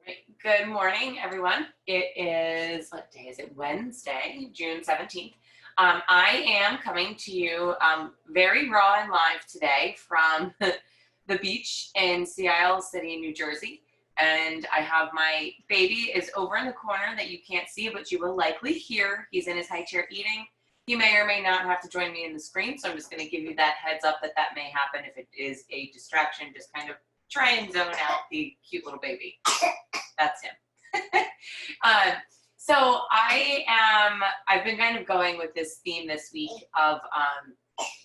Right. Good morning, everyone. It is, what day is it? Wednesday, June 17th. I am coming to you very raw and live today from the beach in Sea Isle City, New Jersey. And I have my baby is over in the corner that you can't see, but you will likely hear. He's in his high chair eating. He may or may not have to join me in the screen, so I'm just going to give you that heads up that that may happen. If it is a distraction, just kind of try and zone out the cute little baby. That's him. So I've been kind of going with this theme this week of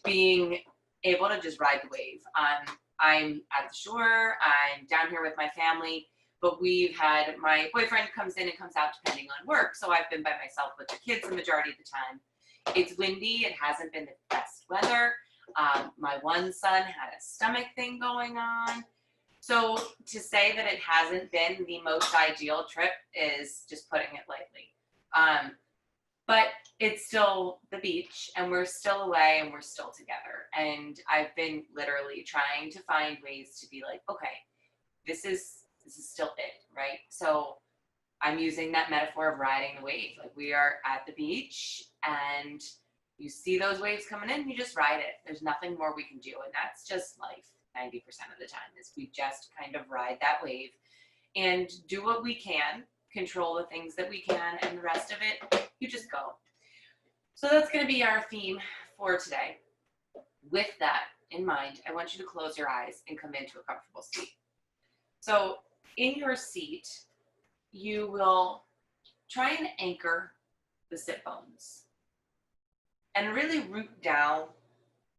being able to just ride the wave. I'm at the shore, I'm down here with my family, but we've had, my boyfriend comes in and comes out depending on work, so I've been by myself with the kids the majority of the time. It's windy, it hasn't been the best weather. My one son had a stomach thing going on. So to say that it hasn't been the most ideal trip is just putting it lightly. But it's still the beach and we're still away and we're still together. And I've been literally trying to find ways to be like, okay, this is still it, right? So I'm using that metaphor of riding the wave. Like we are at the beach and you see those waves coming in, you just ride it. There's nothing more we can do. And that's just life. 90% of the time is we just kind of ride that wave and do what we can, control the things that we can, and the rest of it, you just go. So that's going to be our theme for today. With that in mind, I want you to close your eyes and come into a comfortable seat. So in your seat, you will try and anchor the sit bones and really root down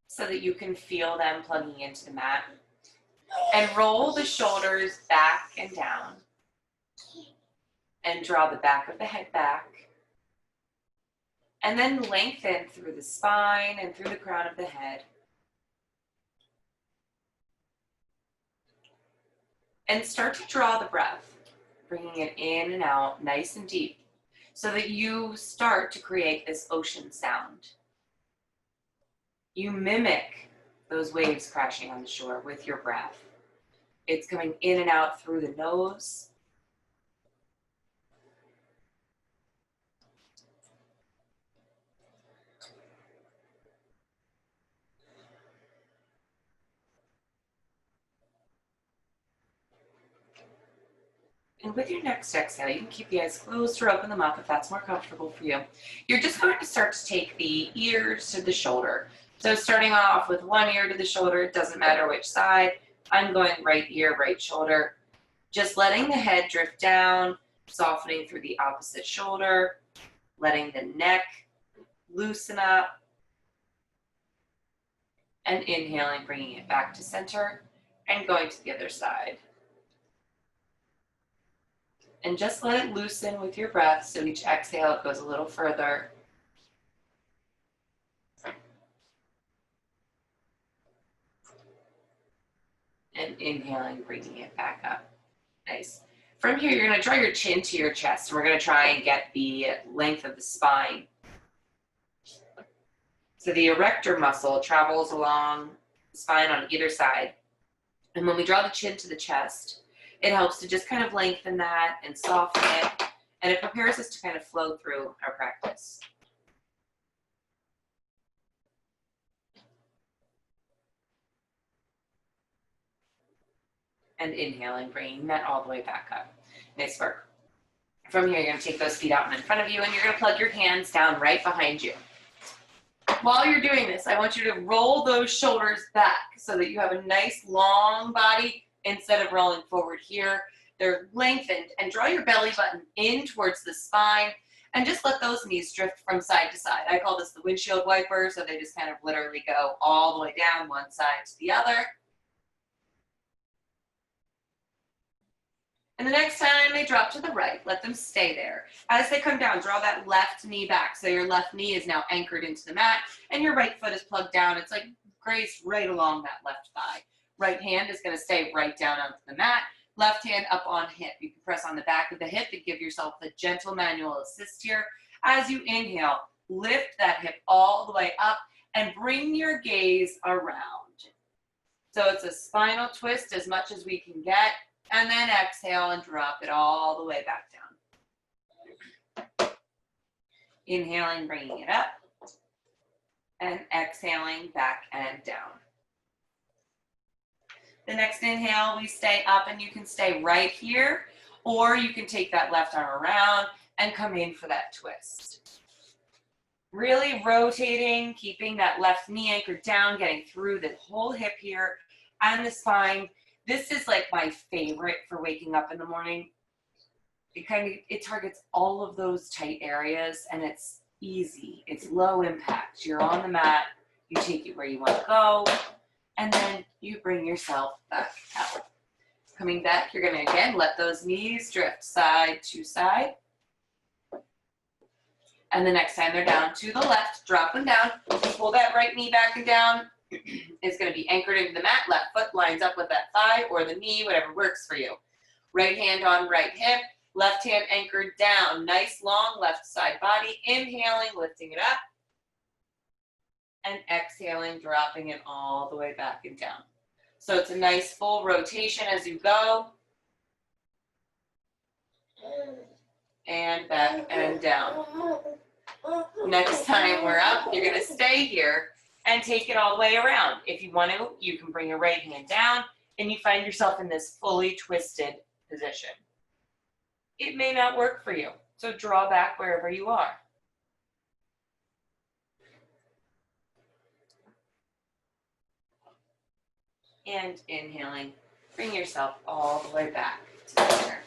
so that you can feel them plugging into the mat. And roll the shoulders back and down. And draw the back of the head back. And then lengthen through the spine and through the crown of the head. And start to draw the breath, bringing it in and out nice and deep, so that you start to create this ocean sound. You mimic those waves crashing on the shore with your breath. It's coming in and out through the nose. And with your next exhale, you can keep the eyes closed or open them up if that's more comfortable for you. You're just going to start to take the ears to the shoulder. So starting off with one ear to the shoulder, it doesn't matter which side. I'm going right ear, right shoulder. Just letting the head drift down, softening through the opposite shoulder, letting the neck loosen up, and inhaling, bringing it back to center, and going to the other side. And just let it loosen with your breath, so each exhale it goes a little further. And inhaling, bringing it back up. Nice. From here, you're going to draw your chin to your chest, and we're going to try and get the length of the spine. So the erector muscle travels along the spine on either side. And when we draw the chin to the chest, it helps to just kind of lengthen that and soften it, and it prepares us to kind of flow through our practice. And inhaling, bringing that all the way back up. Nice work. From here, you're going to take those feet out and in front of you, and you're going to plug your hands down right behind you. While you're doing this, I want you to roll those shoulders back so that you have a nice long body instead of rolling forward here. They're lengthened, and draw your belly button in towards the spine, and just let those knees drift from side to side. I call this the windshield wiper, so they just kind of literally go all the way down one side to the other. And the next time they drop to the right, let them stay there. As they come down, draw that left knee back. So your left knee is now anchored into the mat, and your right foot is plugged down. It's like graced right along that left thigh. Right hand is going to stay right down onto the mat. Left hand up on hip. You can press on the back of the hip and give yourself a gentle manual assist here. As you inhale, lift that hip all the way up and bring your gaze around. So it's a spinal twist as much as we can get. And then exhale and drop it all the way back down. Inhaling, bringing it up. And exhaling back and down. The next inhale, we stay up, and you can stay right here, or you can take that left arm around and come in for that twist. Really rotating, keeping that left knee anchored down, getting through the whole hip here and the spine. This is like my favorite for waking up in the morning. It targets all of those tight areas, and it's easy. It's low impact. You're on the mat, you take it where you want to go, and then you bring yourself back out. Coming back, you're going to again let those knees drift side to side. And the next time they're down to the left, drop them down. Pull that right knee back and down. It's going to be anchored into the mat. Left foot lines up with that thigh or the knee, whatever works for you. Right hand on right hip. Left hand anchored down. Nice long left side body. Inhaling, lifting it up. And exhaling, dropping it all the way back and down. So it's a nice full rotation as you go. And back and down. Next time we're up, you're going to stay here and take it all the way around. If you want to, you can bring your right hand down and you find yourself in this fully twisted position. It may not work for you, so draw back wherever you are. And inhaling, bring yourself all the way back to the center.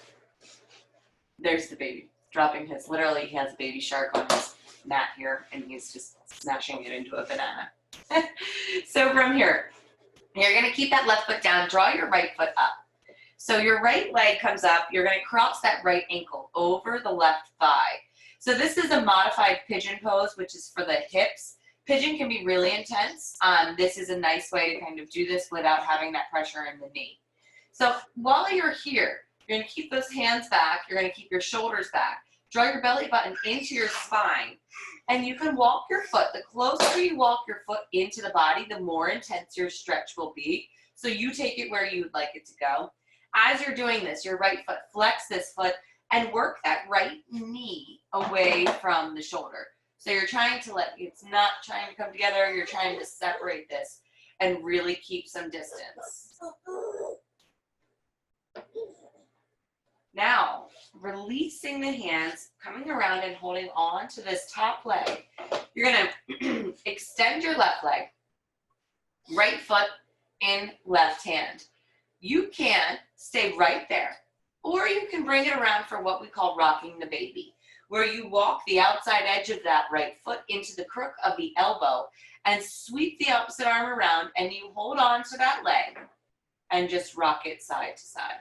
There's the baby, dropping his, literally he has a baby shark on his mat here, and he's just smashing it into a banana. So from here, you're gonna keep that left foot down, draw your right foot up. So your right leg comes up, you're gonna cross that right ankle over the left thigh. So this is a modified pigeon pose, which is for the hips. Pigeon can be really intense. This is a nice way to kind of do this without having that pressure in the knee. So while you're here, you're gonna keep those hands back, you're gonna keep your shoulders back, draw your belly button into your spine, and you can walk your foot. The closer you walk your foot into the body, the more intense your stretch will be. So you take it where you'd like it to go. As you're doing this, your right foot, flex this foot and work that right knee away from the shoulder. So you're trying to it's not trying to come together, you're trying to separate this and really keep some distance. Now, releasing the hands, coming around and holding on to this top leg. You're gonna extend your left leg, right foot in left hand. You can stay right there, or you can bring it around for what we call rocking the baby, where you walk the outside edge of that right foot into the crook of the elbow and sweep the opposite arm around, and you hold on to that leg and just rock it side to side.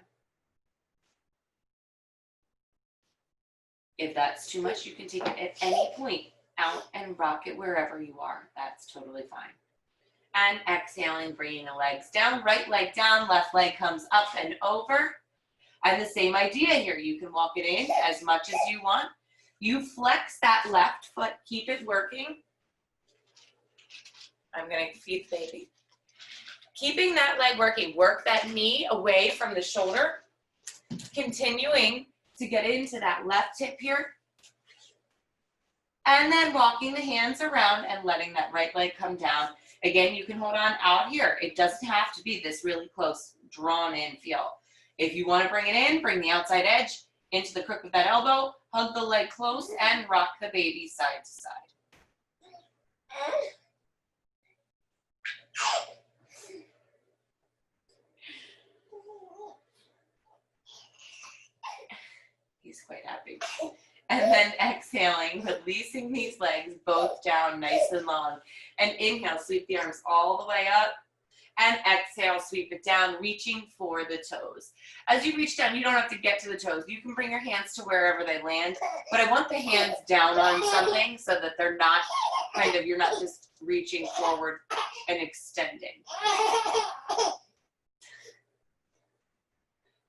If that's too much, you can take it at any point out and rock it wherever you are. That's totally fine. And exhaling, bringing the legs down, right leg down, left leg comes up and over. And the same idea here, you can walk it in as much as you want. You flex that left foot, keep it working. I'm gonna feed the baby. Keeping that leg working, work that knee away from the shoulder, continuing to get into that left hip here. And then walking the hands around and letting that right leg come down. Again, you can hold on out here. It doesn't have to be this really close, drawn in feel. If you want to bring it in, bring the outside edge into the crook of that elbow, hug the leg close, and rock the baby side to side. He's quite happy. And then exhaling, releasing these legs both down nice and long. And inhale, sweep the arms all the way up. And exhale, sweep it down, reaching for the toes. As you reach down, you don't have to get to the toes. You can bring your hands to wherever they land. But I want the hands down on something so that they're not you're not just reaching forward and extending.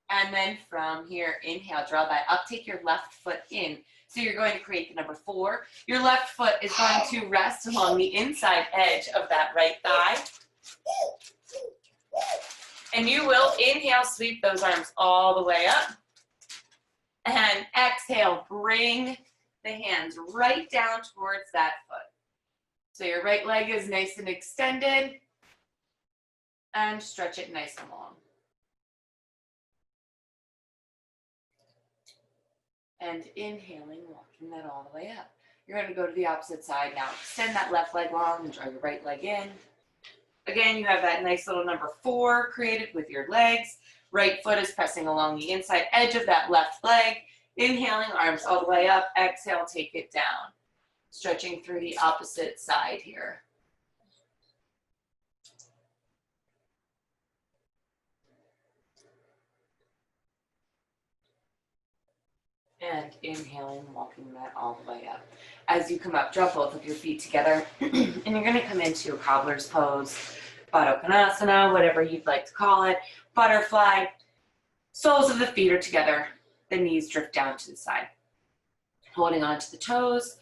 And then from here, inhale, draw that up, take your left foot in. So you're going to create the number 4. Your left foot is going to rest along the inside edge of that right thigh. And you will inhale, sweep those arms all the way up. And exhale, bring the hands right down towards that foot. So your right leg is nice and extended. And stretch it nice and long. And inhaling, walking that all the way up. You're going to go to the opposite side now. Extend that left leg long and draw your right leg in. Again, you have that nice little number 4 created with your legs. Right foot is pressing along the inside edge of that left leg. Inhaling, arms all the way up. Exhale, take it down. Stretching through the opposite side here. And inhaling, walking that all the way up. As you come up, drop both of your feet together, and you're going to come into a cobbler's pose, Baddha Konasana, whatever you'd like to call it, butterfly. Soles of the feet are together, the knees drift down to the side. Holding on to the toes,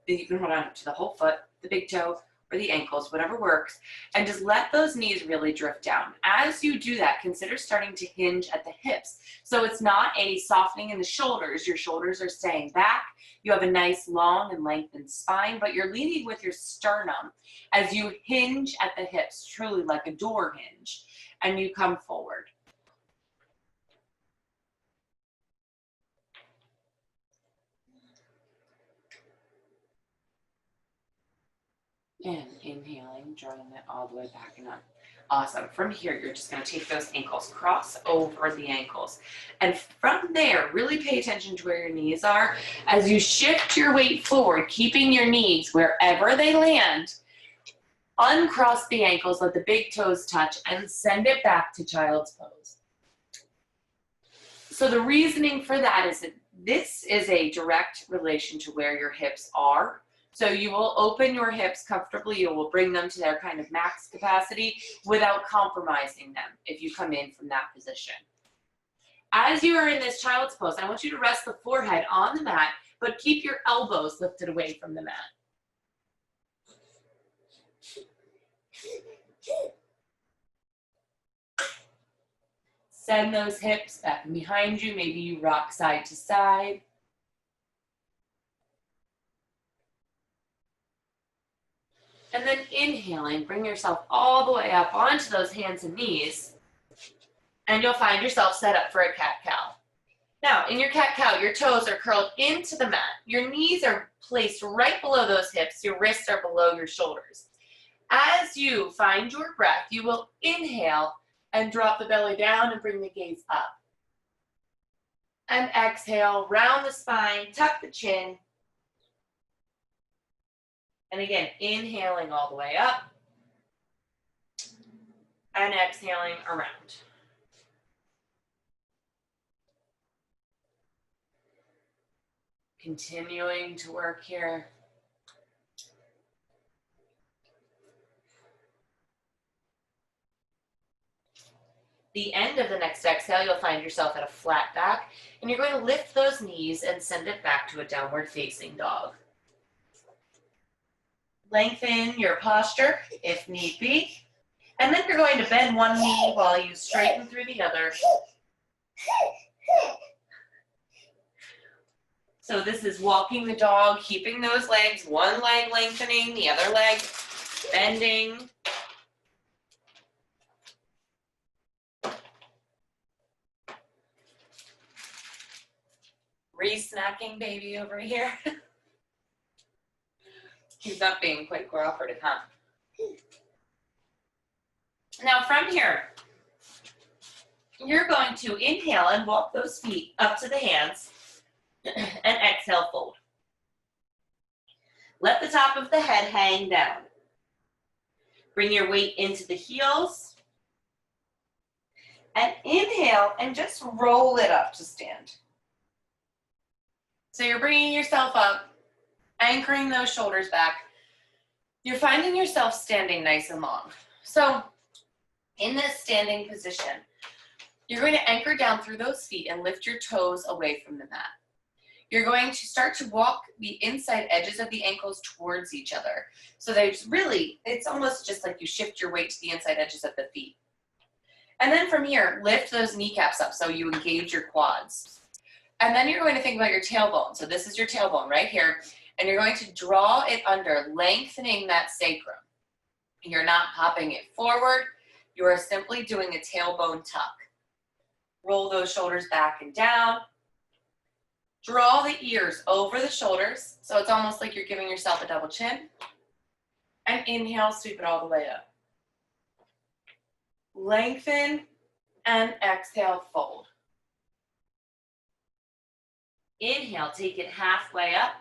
you can hold on to the whole foot, the big toe, or the ankles, whatever works, and just let those knees really drift down. As you do that, consider starting to hinge at the hips. So it's not a softening in the shoulders. Your shoulders are staying back. You have a nice long and lengthened spine, but you're leading with your sternum as you hinge at the hips, truly like a door hinge, and you come forward. And inhaling, drawing it all the way back and up. Awesome. From here, you're just going to take those ankles, cross over the ankles. And from there, really pay attention to where your knees are. As you shift your weight forward, keeping your knees wherever they land, uncross the ankles, let the big toes touch, and send it back to child's pose. So the reasoning for that is that this is a direct relation to where your hips are. So you will open your hips comfortably, you will bring them to their kind of max capacity without compromising them if you come in from that position. As you are in this child's pose, I want you to rest the forehead on the mat, but keep your elbows lifted away from the mat. Send those hips back and behind you, maybe you rock side to side. And then inhaling, bring yourself all the way up onto those hands and knees, and you'll find yourself set up for a cat-cow. Now, in your cat-cow, your toes are curled into the mat. Your knees are placed right below those hips. Your wrists are below your shoulders. As you find your breath, you will inhale and drop the belly down and bring the gaze up. And exhale, round the spine, tuck the chin. And again, inhaling all the way up and exhaling around. Continuing to work here. The end of the next exhale, you'll find yourself at a flat back, and you're going to lift those knees and send it back to a downward facing dog. Lengthen your posture if need be. And then you're going to bend one knee while you straighten through the other. So this is walking the dog, keeping those legs, one leg lengthening, the other leg bending. Re-snacking baby over here. He's not being quite cooperative, huh? Now from here, you're going to inhale and walk those feet up to the hands and exhale, fold. Let the top of the head hang down. Bring your weight into the heels and inhale and just roll it up to stand. So you're bringing yourself up, anchoring those shoulders back. You're finding yourself standing nice and long. So in this standing position, you're going to anchor down through those feet and lift your toes away from the mat. You're going to start to walk the inside edges of the ankles towards each other. So there's really, it's almost just like you shift your weight to the inside edges of the feet. And then from here, lift those kneecaps up so you engage your quads. And then you're going to think about your tailbone. So this is your tailbone right here. And you're going to draw it under, lengthening that sacrum. You're not popping it forward. You are simply doing a tailbone tuck. Roll those shoulders back and down. Draw the ears over the shoulders. So it's almost like you're giving yourself a double chin. And inhale, sweep it all the way up. Lengthen and exhale, fold. Inhale, take it halfway up.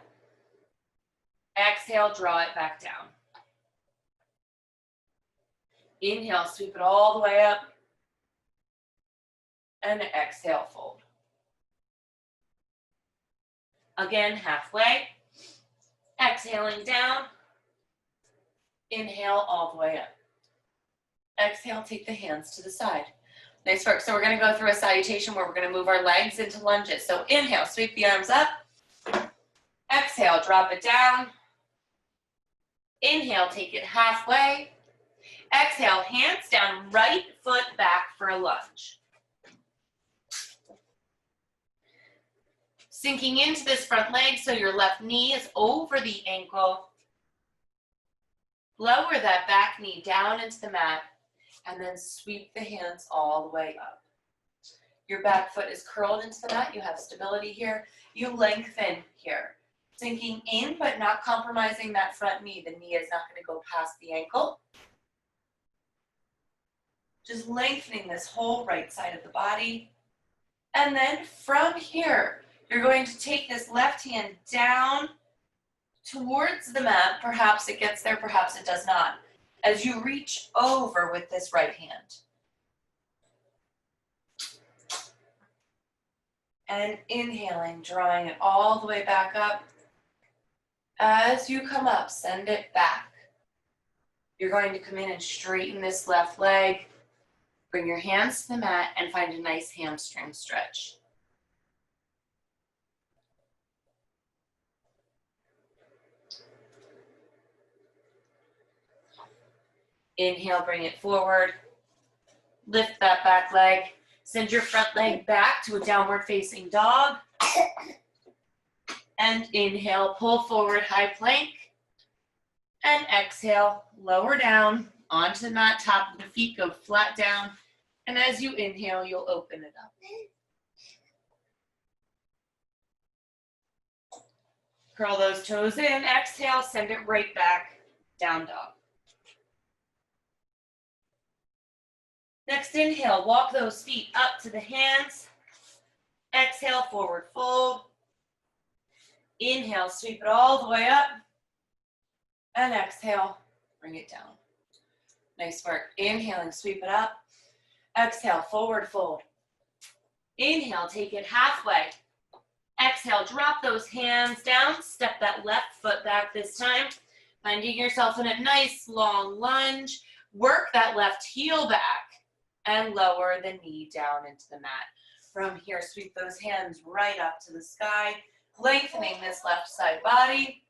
Exhale, draw it back down. Inhale, sweep it all the way up. And exhale, fold. Again, halfway. Exhaling down. Inhale all the way up. Exhale, take the hands to the side. Nice work. So we're going to go through a salutation where we're going to move our legs into lunges. So inhale, sweep the arms up. Exhale, drop it down. Inhale, take it halfway. Exhale, hands down, right foot back for a lunge. Sinking into this front leg so your left knee is over the ankle. Lower that back knee down into the mat and then sweep the hands all the way up. Your back foot is curled into the mat. You have stability here. You lengthen here. Sinking in but not compromising that front knee. The knee is not going to go past the ankle. Just lengthening this whole right side of the body. And then from here, you're going to take this left hand down towards the mat. Perhaps it gets there, perhaps it does not. As you reach over with this right hand. And inhaling, drawing it all the way back up. As you come up, send it back. You're going to come in and straighten this left leg. Bring your hands to the mat and find a nice hamstring stretch. Inhale, bring it forward. Lift that back leg. Send your front leg back to a downward facing dog. And inhale, pull forward, high plank. And exhale, lower down onto the mat, top of the feet, go flat down. And as you inhale, you'll open it up. Curl those toes in, exhale, send it right back, down dog. Next inhale, walk those feet up to the hands. Exhale, forward fold. Inhale, sweep it all the way up. And exhale, bring it down. Nice work. Inhaling, sweep it up. Exhale, forward fold. Inhale, take it halfway. Exhale, drop those hands down. Step that left foot back this time. Finding yourself in a nice long lunge. Work that left heel back and lower the knee down into the mat. From here, sweep those hands right up to the sky, lengthening this left side body.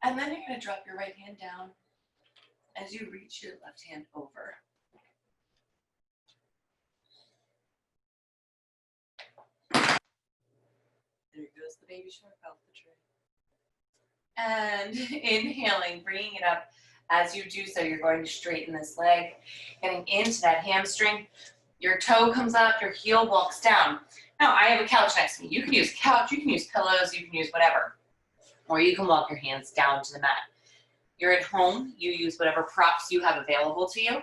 And then you're going to drop your right hand down as you reach your left hand over. There goes the baby shark off the tray. And inhaling, bringing it up. As you do so, you're going to straighten this leg, getting into that hamstring. Your toe comes up, your heel walks down. Now, I have a couch next to me. You can use a couch, you can use pillows, you can use whatever. Or you can walk your hands down to the mat. You're at home, you use whatever props you have available to you.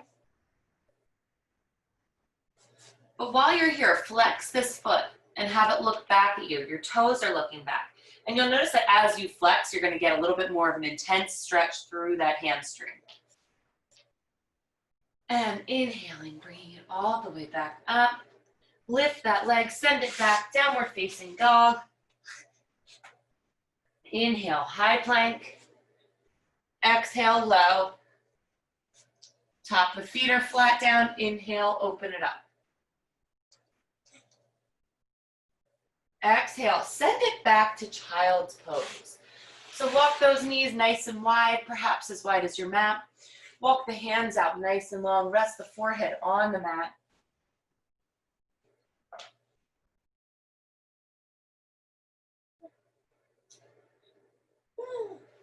But while you're here, flex this foot and have it look back at you. Your toes are looking back. And you'll notice that as you flex, you're going to get a little bit more of an intense stretch through that hamstring. And inhaling, bringing it all the way back up. Lift that leg, send it back, downward facing dog. Inhale, high plank. Exhale, low. Top of the feet are flat down. Inhale, open it up. Exhale, send it back to child's pose. So walk those knees nice and wide, perhaps as wide as your mat. Walk the hands out nice and long. Rest the forehead on the mat.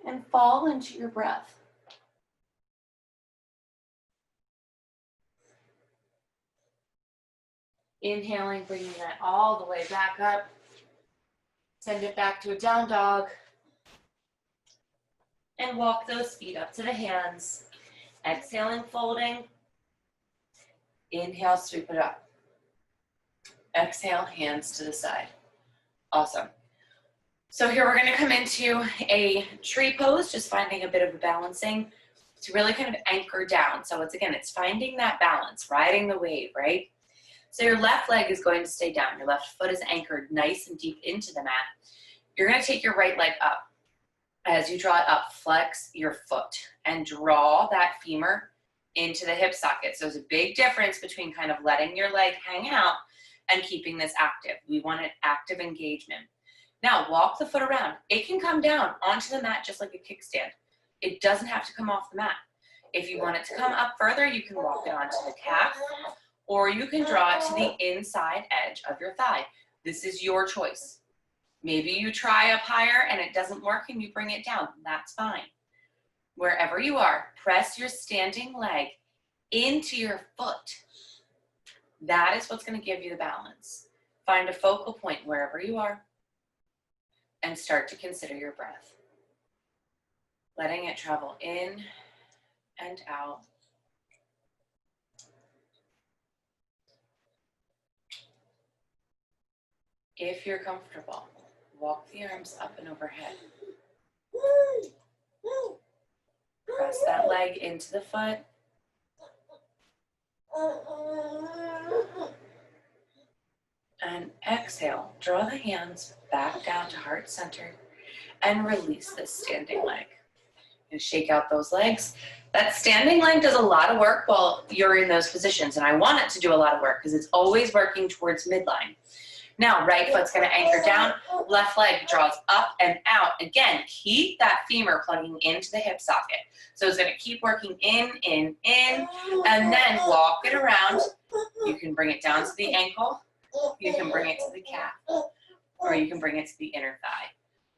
And fall into your breath. Inhaling, bringing that all the way back up. Send it back to a down dog. And walk those feet up to the hands. Exhaling, folding. Inhale, sweep it up. Exhale, hands to the side. Awesome. So here we're going to come into a tree pose, just finding a bit of a balancing to really kind of anchor down. So it's finding that balance, riding the wave, right? So your left leg is going to stay down. Your left foot is anchored nice and deep into the mat. You're going to take your right leg up. As you draw it up, flex your foot and draw that femur into the hip socket. So there's a big difference between kind of letting your leg hang out and keeping this active. We want an active engagement. Now walk the foot around. It can come down onto the mat just like a kickstand. It doesn't have to come off the mat. If you want it to come up further, you can walk it onto the calf, or you can draw it to the inside edge of your thigh. This is your choice. Maybe you try up higher and it doesn't work and you bring it down. That's fine. Wherever you are, press your standing leg into your foot. That is what's going to give you the balance. Find a focal point wherever you are and start to consider your breath. Letting it travel in and out. If you're comfortable, walk the arms up and overhead. Press that leg into the foot. And exhale, draw the hands back down to heart center and release this standing leg. And shake out those legs. That standing leg does a lot of work while you're in those positions, and I want it to do a lot of work because it's always working towards midline. Now, right foot's gonna anchor down, left leg draws up and out. Again, keep that femur plugging into the hip socket. So it's gonna keep working in, and then walk it around. You can bring it down to the ankle, you can bring it to the calf, or you can bring it to the inner thigh.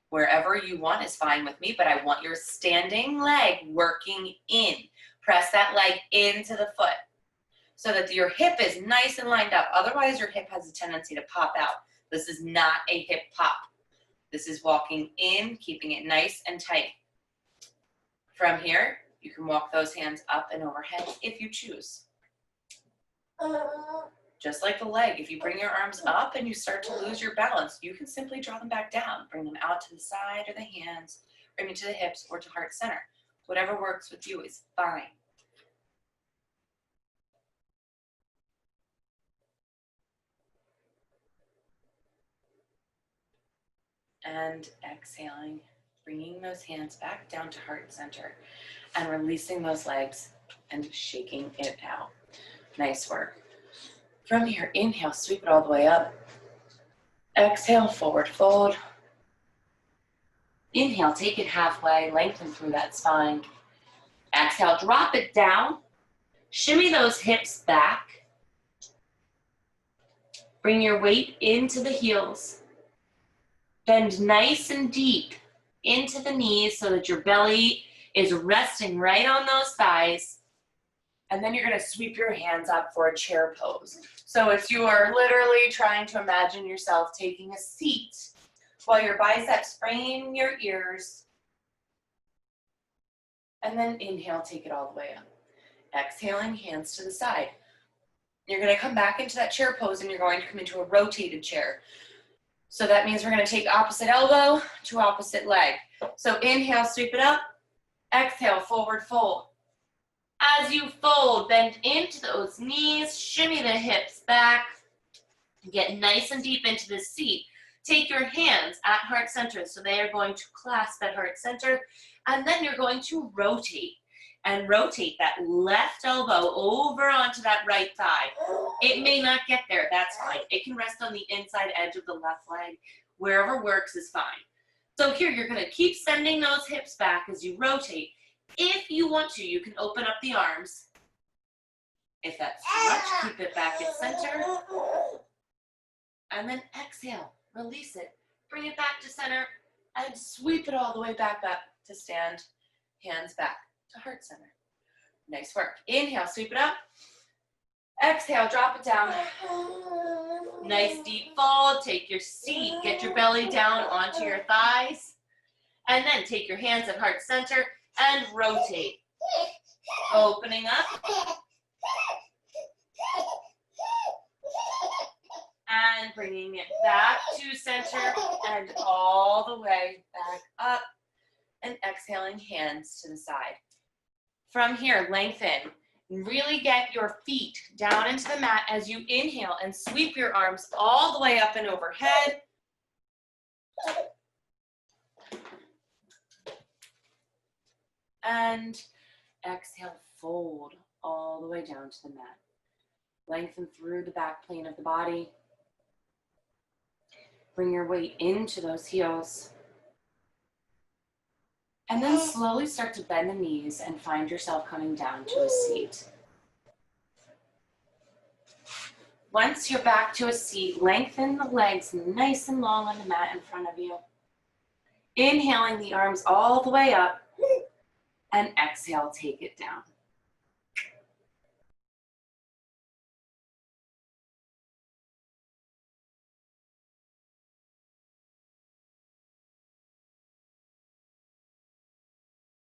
Wherever you want is fine with me, but I want your standing leg working in. Press that leg into the foot so that your hip is nice and lined up. Otherwise, your hip has a tendency to pop out. This is not a hip pop. This is walking in, keeping it nice and tight. From here, you can walk those hands up and overhead if you choose. Just like the leg, if you bring your arms up and you start to lose your balance, you can simply draw them back down. Bring them out to the side or the hands, bring them to the hips or to heart center. Whatever works with you is fine. And exhaling, bringing those hands back down to heart center and releasing those legs and shaking it out. Nice work. From here, inhale, sweep it all the way up. Exhale, forward fold. Inhale, take it halfway, lengthen through that spine. Exhale, drop it down. Shimmy those hips back. Bring your weight into the heels. Bend nice and deep into the knees so that your belly is resting right on those thighs. And then you're gonna sweep your hands up for a chair pose. So if you are literally trying to imagine yourself taking a seat while your biceps frame your ears. And then inhale, take it all the way up. Exhaling, hands to the side. You're gonna come back into that chair pose and you're going to come into a rotated chair. So that means we're gonna take opposite elbow to opposite leg. So inhale, sweep it up. Exhale, forward fold. As you fold, bend into those knees, shimmy the hips back, get nice and deep into the seat. Take your hands at heart center, so they are going to clasp at heart center, and then you're going to rotate, and rotate that left elbow over onto that right thigh. It may not get there, that's fine. It can rest on the inside edge of the left leg. Wherever works is fine. So here, you're gonna keep sending those hips back as you rotate. If you want to, you can open up the arms. If that's too much, keep it back at center. And then exhale, release it. Bring it back to center and sweep it all the way back up to stand. Hands back to heart center. Nice work. Inhale, sweep it up. Exhale, drop it down. Nice deep fold. Take your seat. Get your belly down onto your thighs. And then take your hands at heart center and rotate. Opening up. And bringing it back to center and all the way back up. And exhaling, hands to the side. From here, lengthen. Really get your feet down into the mat as you inhale and sweep your arms all the way up and overhead. And exhale, fold all the way down to the mat. Lengthen through the back plane of the body. Bring your weight into those heels. And then slowly start to bend the knees and find yourself coming down to a seat. Once you're back to a seat, lengthen the legs nice and long on the mat in front of you. Inhaling the arms all the way up, and exhale, take it down.